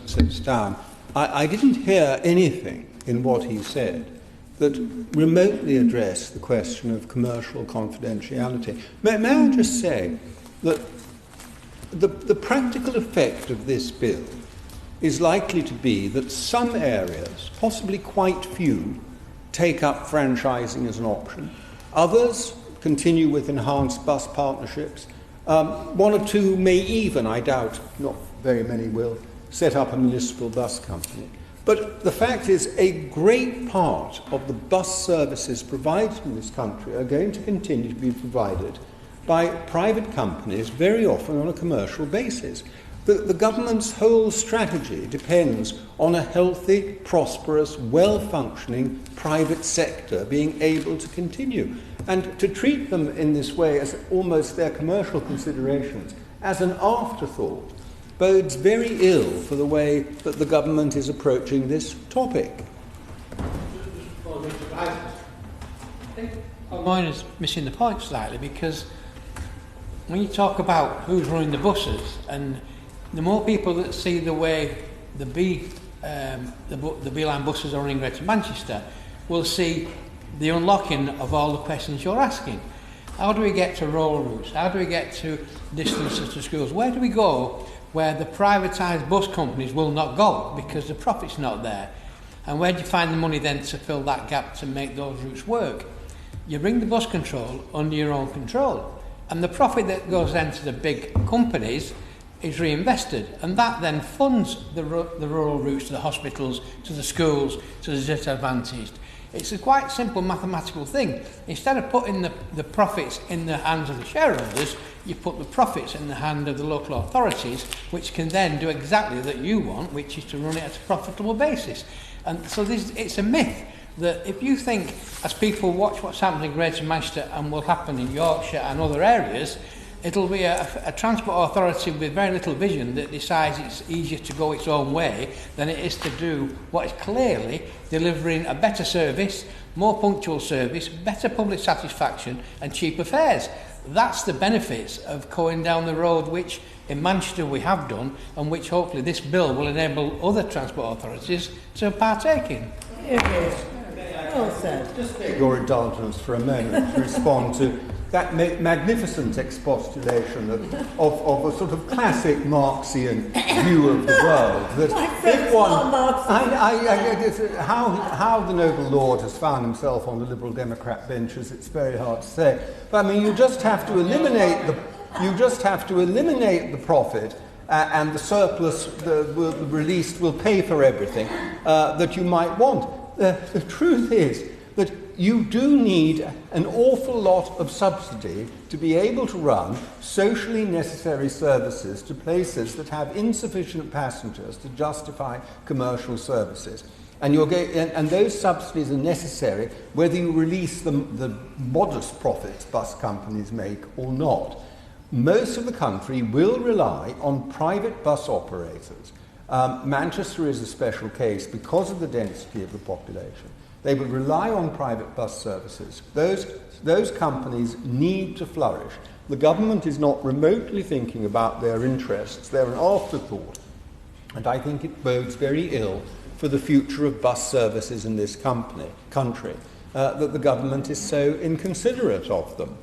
sits down, I didn't hear anything in what he said that remotely addressed the question of commercial confidentiality. May I just say that the practical effect of this bill is likely to be that some areas, possibly quite few, take up franchising as an option. Others continue with enhanced bus partnerships. One or two may even, I doubt, not very many will, set up a municipal bus company. But the fact is, a great part of the bus services provided in this country are going to continue to be provided by private companies, very often on a commercial basis. The government's whole strategy depends on a healthy, prosperous, well-functioning private sector being able to continue. And to treat them in this way as almost their commercial considerations as an afterthought bodes very ill for the way that the government is approaching this topic. I think mine is missing the point slightly, because when you talk about who's running the buses, and the more people that see the way the B-line buses are running in Greater Manchester will see the unlocking of all the questions you're asking. How do we get to rural routes? How do we get to distances to schools? Where do we go where the privatised bus companies will not go because the profit's not there? And where do you find the money then to fill that gap to make those routes work? You bring the bus control under your own control, and the profit that goes then to the big companies is reinvested, and that then funds the rural routes to the hospitals, to the schools, to the disadvantaged. It's a quite simple mathematical thing. Instead of putting the profits in the hands of the shareholders, you put the profits in the hand of the local authorities, which can then do exactly that you want, which is to run it at a profitable basis. And so it's a myth that if you think, as people watch what's happening in Greater Manchester and will happen in Yorkshire and other areas, it'll be a transport authority with very little vision that decides it's easier to go its own way than it is to do what is clearly delivering a better service, more punctual service, better public satisfaction and cheaper fares. That's the benefits of going down the road which in Manchester we have done, and which hopefully this bill will enable other transport authorities to partake in. Well said. Just take your indulgence for a moment to respond to that magnificent expostulation of a sort of classic Marxian view of the world. That if one, how the noble Lord has found himself on the Liberal Democrat benches, it's very hard to say. But I mean, you just have to eliminate the profit, and the surplus released will pay for everything that you might want. The truth is that you do need an awful lot of subsidy to be able to run socially necessary services to places that have insufficient passengers to justify commercial services. And those subsidies are necessary whether you release the modest profits bus companies make or not. Most of the country will rely on private bus operators. Manchester is a special case because of the density of the population. They will rely on private bus services. Those companies need to flourish. The government is not remotely thinking about their interests. They're an afterthought. And I think it bodes very ill for the future of bus services in this country, that the government is so inconsiderate of them.